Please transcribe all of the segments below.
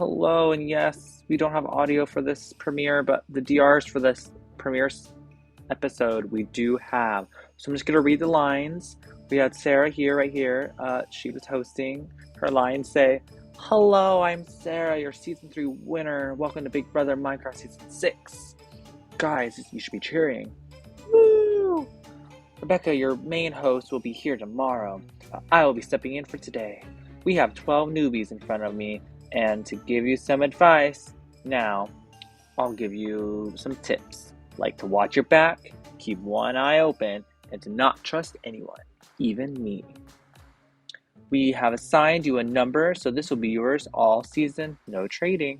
hello, and yes, we don't have audio for this premiere, but the DRs for this premiere episode we do have. So I'm just gonna read the lines. We had Sarah here, right here. She was hosting. Her lines say, "Hello, I'm Sarah, your season 3 winner. Welcome to Big Brother Minecraft season 6. Guys, you should be cheering. Woo! Rebecca, your main host, will be here tomorrow. I will be stepping in for today. We have 12 newbies in front of me, and to give you some advice, now I'll give you some tips, like to watch your back, keep one eye open, and to not trust anyone, even me. We have assigned you a number, so this will be yours all season, no trading.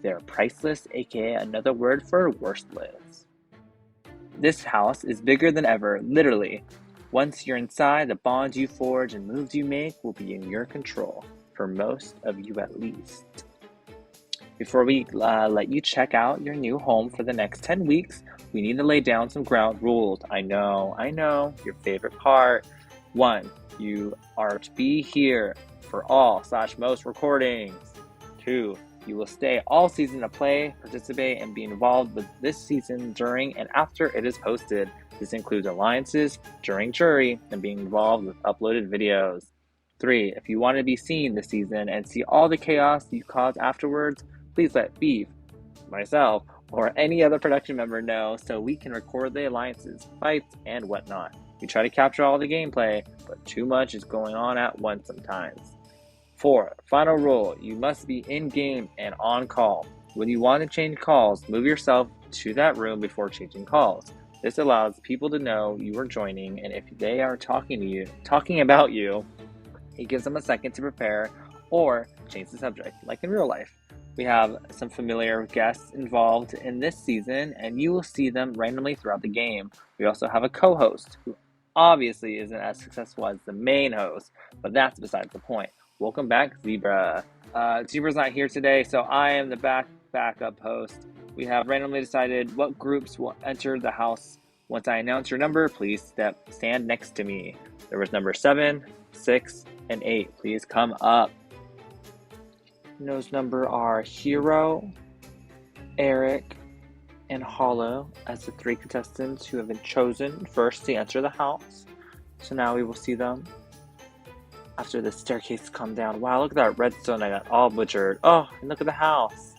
They're priceless, aka another word for worthless. This house is bigger than ever, literally. Once you're inside, the bonds you forge and moves you make will be in your control, for most of you at least. Before we let you check out your new home for the next 10 weeks, we need to lay down some ground rules. I know, your favorite part. 1, you are to be here for all/most recordings. 2, you will stay all season to play, participate, and be involved with this season during and after it is posted. This includes alliances, during jury, and being involved with uploaded videos. 3, if you want to be seen this season and see all the chaos you cause afterwards, please let Beef, myself, or any other production member know so we can record the alliances, fights, and whatnot. We try to capture all the gameplay, but too much is going on at once sometimes. 4, final rule, you must be in-game and on call. When you want to change calls, move yourself to that room before changing calls. This allows people to know you are joining, and if they are talking about you, it gives them a second to prepare or change the subject, like in real life. We have some familiar guests involved in this season, and you will see them randomly throughout the game. We also have a co-host, who obviously isn't as successful as the main host, but that's besides the point. Welcome back, Zebra. Zebra's not here today, so I am the backup host. We have randomly decided what groups will enter the house. Once I announce your number, please stand next to me. There was number 7, 6, and 8. Please come up. Those number are Hero, Eric, and Hollow as the 3 contestants who have been chosen first to enter the house. So now we will see them after the staircase come down. Wow, look at that redstone I got all butchered. Oh, and look at the house.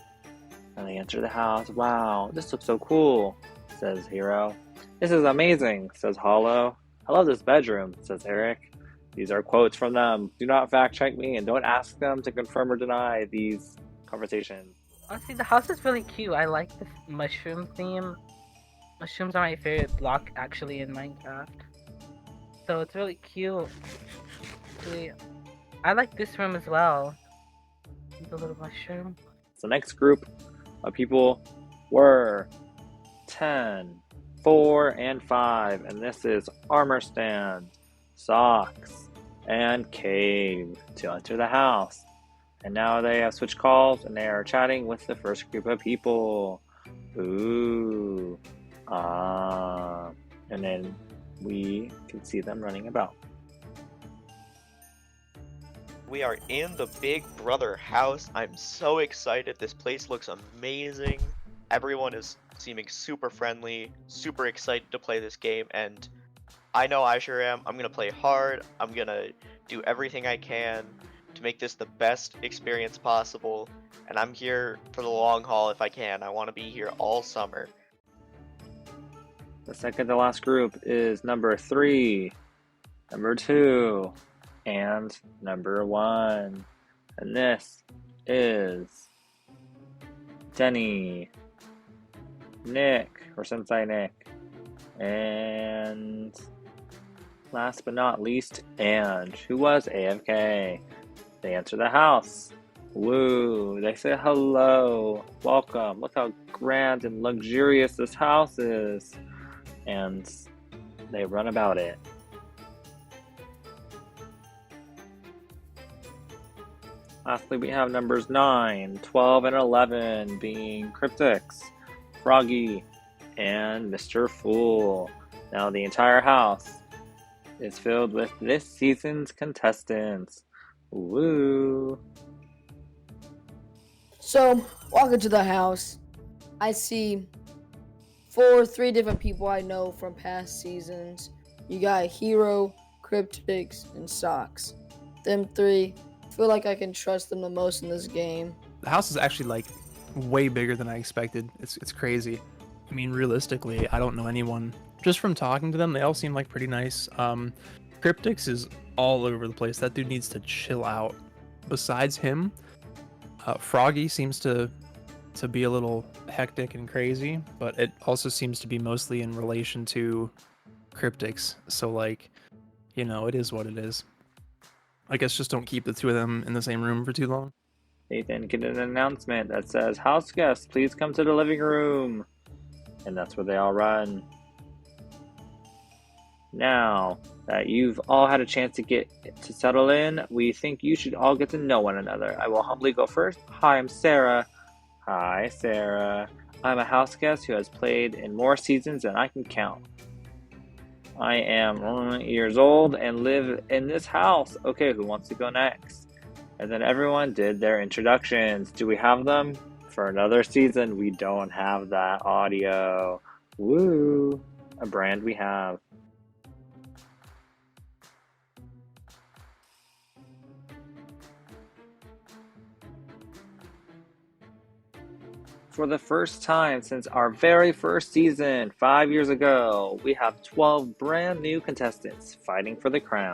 And they enter the house. Wow, this looks so cool, says Hero. This is amazing, says Hollow. I love this bedroom, says Eric. These are quotes from them. Do not fact check me and don't ask them to confirm or deny these conversations. Honestly, the house is really cute. I like the mushroom theme. Mushrooms are my favorite block actually in Minecraft. So it's really cute. Really, I like this room as well. The little mushroom. The next group of people were 10, 4, and 5. And this is Armor Stand, Socks, and Cabe to enter the house. And now they have switched calls and they are chatting with the first group of people. Ooh. And then we can see them running about. We are in the Big Brother house. I'm so excited. This place looks amazing. Everyone is seeming super friendly, super excited to play this game, and I know I sure am. I'm gonna play hard. I'm gonna do everything I can to make this the best experience possible, and I'm here for the long haul if I can. I want to be here all summer. The second to last group is number 3, number 2, and number 1. And this is Dani, Nick, or Sensei Nick, and last but not least, Ange, who was AFK. They enter the house. Woo, they say hello, welcome, look how grand and luxurious this house is. And they run about it. Lastly, we have numbers 9, 12, and 11 being Cryptics, Froggy, and MrFool. Now the entire house is filled with this season's contestants. Woo! So, walking to the house, I see three different people I know from past seasons. You got Hero, Cryptics, and Socks. Them three, feel like I can trust them the most in this game. The house is actually like way bigger than I expected. It's crazy. I mean, realistically, I don't know anyone. Just from talking to them, they all seem like pretty nice. Cryptics is all over the place. That dude needs to chill out. Besides him, Froggy seems to be a little hectic and crazy, but it also seems to be mostly in relation to Cryptics. So like, it is what it is. I guess just don't keep the two of them in the same room for too long. They then get an announcement that says, "House guests, please come to the living room." And that's where they all run. Now that you've all had a chance to settle in, we think you should all get to know one another. I will humbly go first. Hi, I'm Sarah. Hi, Sarah. I'm a house guest who has played in more seasons than I can count. I am 1 years old and live in this house. Okay, who wants to go next? And then everyone did their introductions. Do we have them? For another season, we don't have that audio. Woo! A brand we have. For the first time since our very first season, 5 years ago, we have 12 brand new contestants fighting for the crown.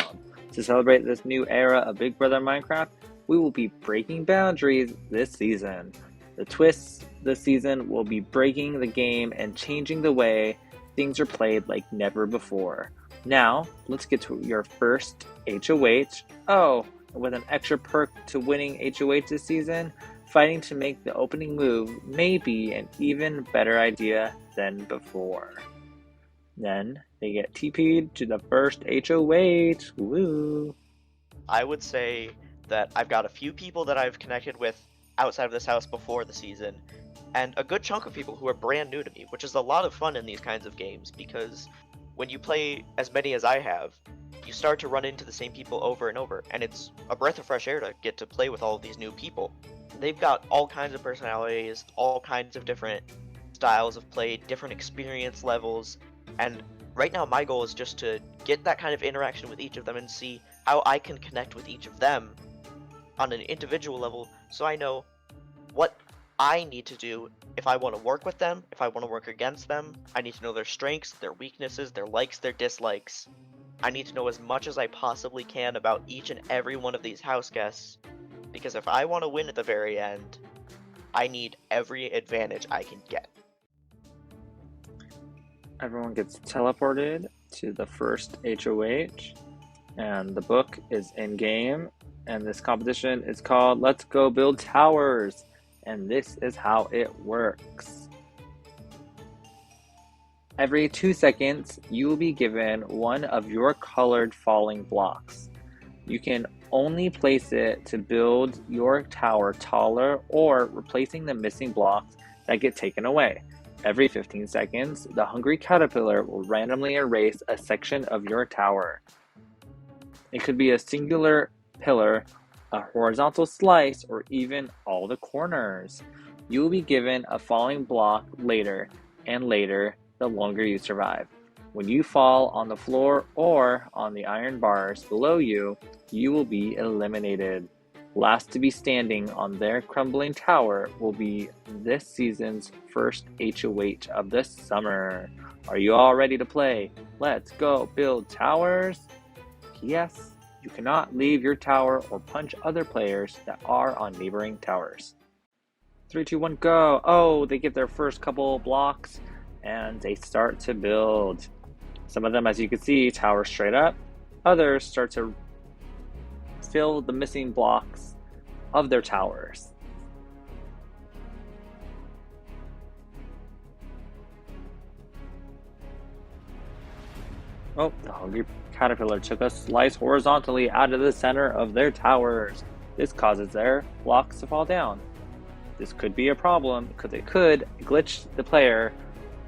To celebrate this new era of Big Brother Minecraft, we will be breaking boundaries this season. The twists this season will be breaking the game and changing the way things are played like never before. Now, let's get to your first HOH. Oh, with an extra perk to winning HOH this season, fighting to make the opening move may be an even better idea than before. Then they get TP'd to the first HOH. Woo! I would say that I've got a few people that I've connected with outside of this house before the season, and a good chunk of people who are brand new to me, which is a lot of fun in these kinds of games, because when you play as many as I have, you start to run into the same people over and over, and it's a breath of fresh air to get to play with all of these new people. They've got all kinds of personalities, all kinds of different styles of play, different experience levels, and right now my goal is just to get that kind of interaction with each of them and see how I can connect with each of them on an individual level, so I know what I need to do if I want to work with them, if I want to work against them. I need to know their strengths, their weaknesses, their likes, their dislikes. I need to know as much as I possibly can about each and every one of these house guests, because if I want to win at the very end, I need every advantage I can get. Everyone gets teleported to the first HOH, and the book is in game, and this competition is called Let's Go Build Towers, and this is how it works. Every 2 seconds, you will be given one of your colored falling blocks. You can only place it to build your tower taller or replacing the missing blocks that get taken away. Every 15 seconds, the hungry caterpillar will randomly erase a section of your tower. It could be a singular pillar, a horizontal slice, or even all the corners. You will be given a falling block later and later the longer you survive. When you fall on the floor or on the iron bars below you, you will be eliminated. Last to be standing on their crumbling tower will be this season's first HOH of the summer. Are you all ready to play? Let's go build towers. Yes, you cannot leave your tower or punch other players that are on neighboring towers. 3, 2, 1, go. Oh, they get their first couple blocks and they start to build. Some of them, as you can see, tower straight up. Others start to fill the missing blocks of their towers. Oh, the hungry caterpillar took a slice horizontally out of the center of their towers. This causes their blocks to fall down. This could be a problem because it could glitch the player,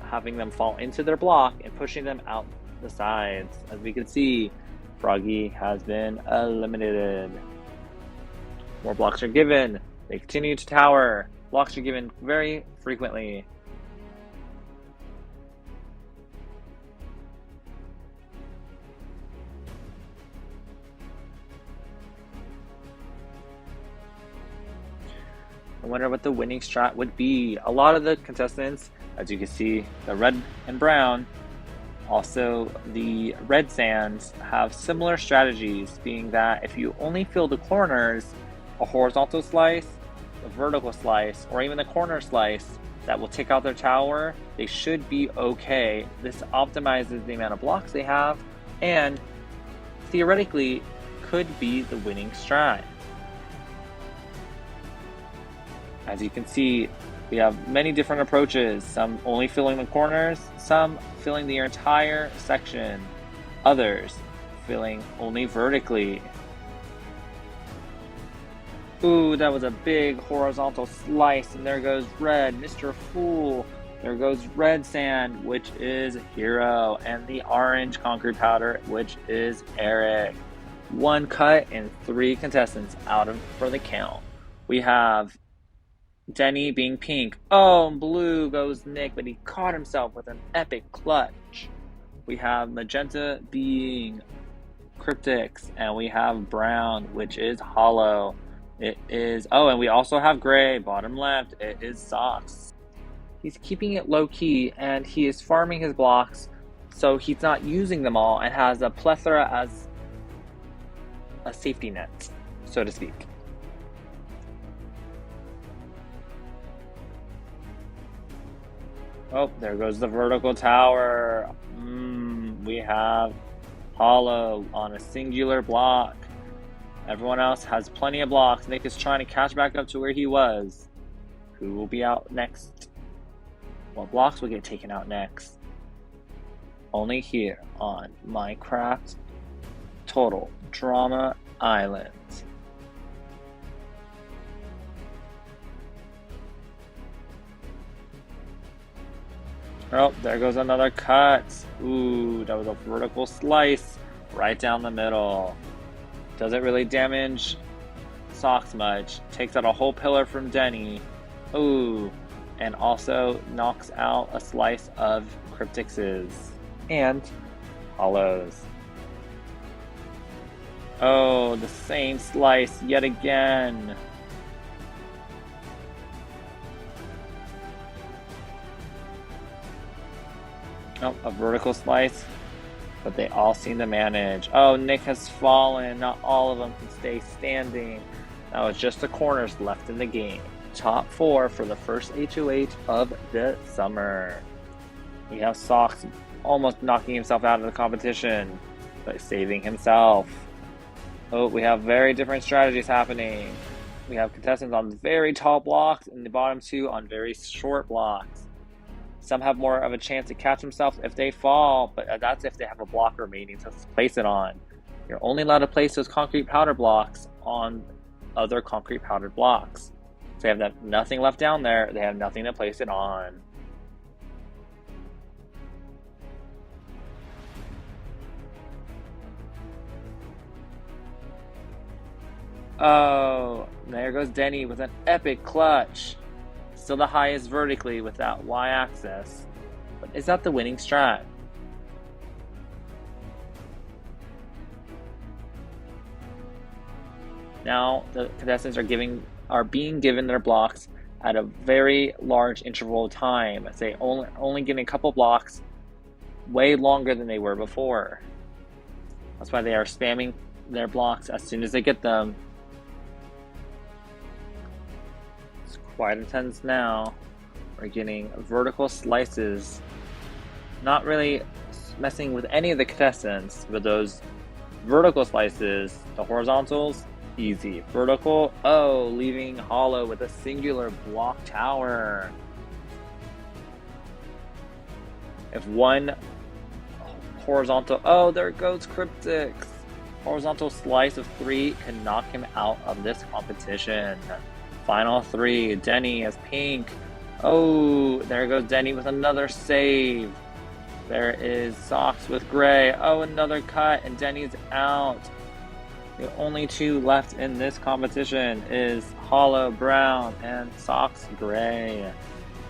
having them fall into their block and pushing them out the sides. As we can see, Froggy has been eliminated. More blocks are given. They continue to tower. Blocks are given very frequently. I wonder what the winning strat would be. A lot of the contestants, as you can see, the red and brown, also the red sands, have similar strategies, being that if you only fill the corners, a horizontal slice, a vertical slice, or even the corner slice that will take out their tower, they should be okay. This optimizes the amount of blocks they have and theoretically could be the winning strat. As you can see, we have many different approaches, some only filling the corners, some filling the entire section, others filling only vertically. Ooh, that was a big horizontal slice, and there goes red, MrFool. There goes red sand, which is Hero, and the orange concrete powder, which is Eric. 1 cut and 3 contestants out for the count. We have Dani being pink. Oh, blue goes Nick, but he caught himself with an epic clutch. We have magenta being Cryptics, and we have brown, which is Hollow. It is, oh, and we also have gray, bottom left, it is Socks. He's keeping it low key, and he is farming his blocks, so he's not using them all, and has a plethora as a safety net, so to speak. Oh, there goes the vertical tower. We have Hollow on a singular block. Everyone else has plenty of blocks. Nick is trying to catch back up to where he was. Who will be out next? What blocks will get taken out next? Only here on Minecraft Total Drama Island. Oh, there goes another cut. Ooh, that was a vertical slice right down the middle. Doesn't really damage Socks much. Takes out a whole pillar from Dani. Ooh, and also knocks out a slice of Cryptics' and Hollows. Oh, the same slice yet again. Oh, a vertical slice, but they all seem to manage. Oh, Nick has fallen. Not all of them can stay standing. Now it's just the corners left in the game. Top 4 for the first HOH of the summer. We have Socks almost knocking himself out of the competition, but saving himself. Oh, we have very different strategies happening. We have contestants on very tall blocks and the bottom 2 on very short blocks. Some have more of a chance to catch themselves if they fall, but that's if they have a block remaining to place it on. You're only allowed to place those concrete powder blocks on other concrete powdered blocks. So they have nothing left down there, they have nothing to place it on. Oh, there goes Dani with an epic clutch. Still the highest vertically with that Y-axis. But is that the winning strat? Now the contestants are being given their blocks at a very large interval of time. Say only getting a couple blocks way longer than they were before. That's why they are spamming their blocks as soon as they get them. Quite intense now. We're getting vertical slices. Not really messing with any of the contestants, but those vertical slices, the horizontals, easy. Vertical, oh, leaving Hollow with a singular block tower. If one horizontal, oh, there goes Cryptics. Horizontal slice of 3 can knock him out of this competition. Final 3, Dani as pink. Oh, there goes Dani with another save. There is Socks with gray. Oh, another cut, and Dani's out. The only two left in this competition is Hollow Brown and Socks Gray.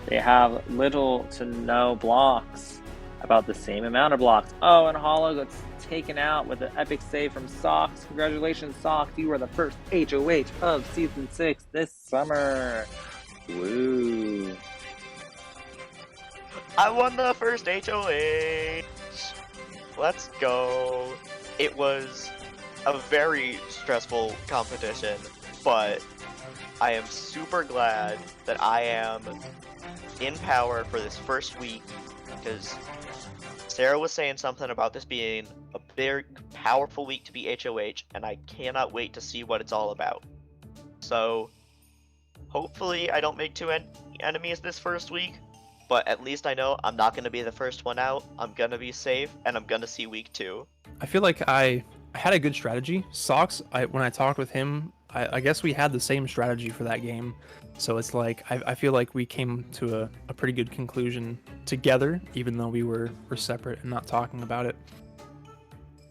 They have little to no blocks, about the same amount of blocks. Oh, and Hollow gets taken out with an epic save from Socks. Congratulations, Socks. You are the first HOH of Season 6 this summer. Woo. I won the first HOH! Let's go! It was a very stressful competition, but I am super glad that I am in power for this first week, because Sarah was saying something about this being a very powerful week to be HOH, and I cannot wait to see what it's all about. So, hopefully I don't make too many enemies this first week, but at least I know I'm not going to be the first one out, I'm going to be safe, and I'm going to see week 2. I feel like I had a good strategy. Socks, when I talked with him, I guess we had the same strategy for that game. So it's like, I feel like we came to a pretty good conclusion together, even though we were separate and not talking about it.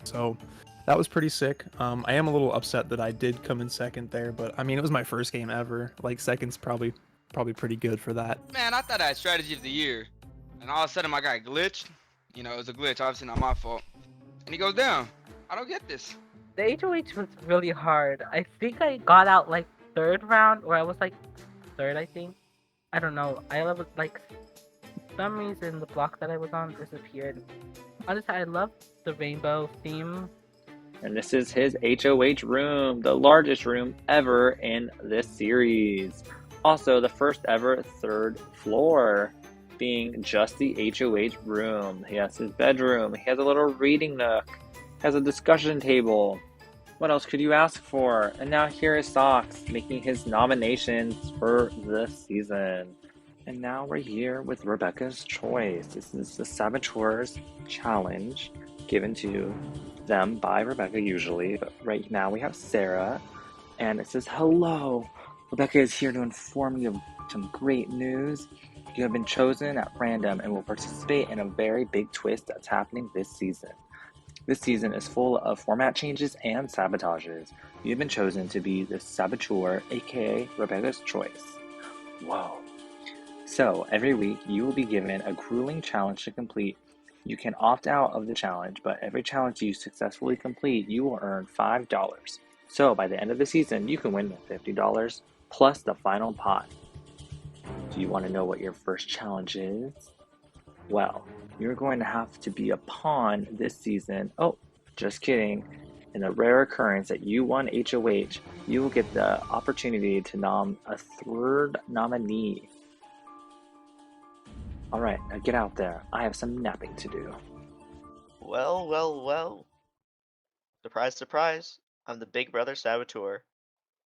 So that was pretty sick. I am a little upset that I did come in second there, but I mean, it was my first game ever. Like, second's probably pretty good for that. Man, I thought I had strategy of the year. And all of a sudden my guy glitched. You know, it was a glitch, obviously not my fault. And he goes down. I don't get this. The HOH was really hard. I think I got out like third round, or I was like third, I think. I don't know. I was like, for some reason the block that I was on disappeared. Honestly, I love the rainbow theme. And this is his HOH room, the largest room ever in this series. Also, the first ever third floor, being just the HOH room. He has his bedroom, he has a little reading nook, has a discussion table. What else could you ask for? And now here is Socks making his nominations for this season. And now we're here with Rebecca's Choice. This is the Saboteurs Challenge given to them by Rebecca usually, but right now we have Sarah, and it says, hello, Rebecca is here to inform you of some great news. You have been chosen at random and will participate in a very big twist that's happening this season. This season is full of format changes and sabotages. You have been chosen to be the Saboteur, aka Rebecca's Choice. Whoa. So, every week you will be given a grueling challenge to complete. You can opt out of the challenge, but every challenge you successfully complete, you will earn $5. So, by the end of the season, you can win $50 plus the final pot. Do you want to know what your first challenge is? Well, you're going to have to be a pawn this season. Oh, just kidding. In the rare occurrence that you won HOH, you will get the opportunity to nom a third nominee. Alright, now get out there. I have some napping to do. Well, well, well. Surprise, surprise. I'm the Big Brother Saboteur.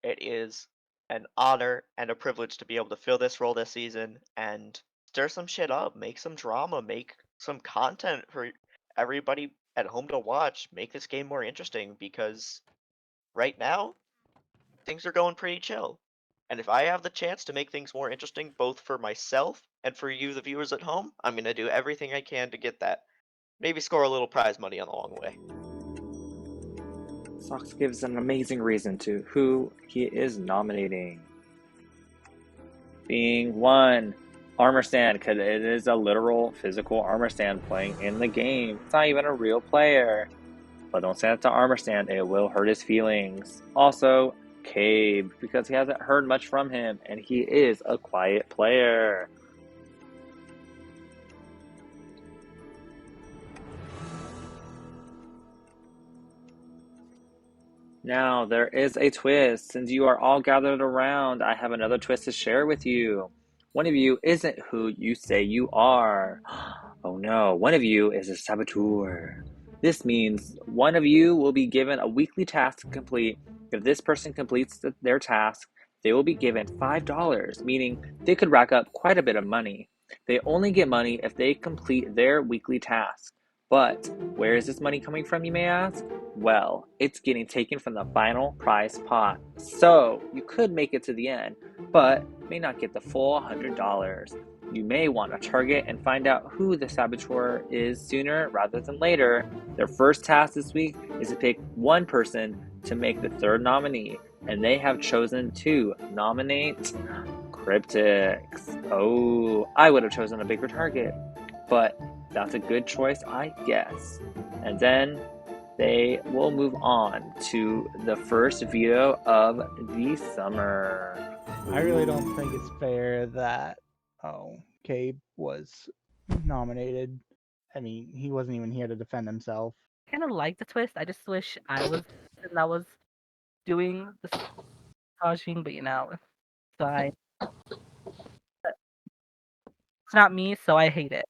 It is an honor and a privilege to be able to fill this role this season and stir some shit up, make some drama, make some content for everybody at home to watch, make this game more interesting, because right now, things are going pretty chill. And if I have the chance to make things more interesting both for myself and for you, the viewers at home, I'm going to do everything I can to get that. Maybe score a little prize money along the way. Socks gives an amazing reason to who he is nominating. Being one, armor stand, because it is a literal physical armor stand playing in the game. It's not even a real player. But don't say that to armor stand, it will hurt his feelings. Also, Cabe, because he hasn't heard much from him, and he is a quiet player. Now, there is a twist. Since you are all gathered around, I have another twist to share with you. One of you isn't who you say you are. Oh no, one of you is a saboteur. This means one of you will be given a weekly task to complete. If this person completes their task, they will be given $5, meaning they could rack up quite a bit of money. They only get money if they complete their weekly task. But where is this money coming from, you may ask? Well, it's getting taken from the final prize pot. So you could make it to the end, but may not get the full $100. You may want to target and find out who the saboteur is sooner rather than later. Their first task this week is to pick one person to make the third nominee, and they have chosen to nominate Cryptics. Oh, I would have chosen a bigger target, but that's a good choice, I guess. And then they will move on to the first veto of the summer. I really don't think it's fair that Cabe was nominated. I mean, he wasn't even here to defend himself. I kind of like the twist. I just wish I was the person that was doing the sabotaging, but so it's not me, so I hate it.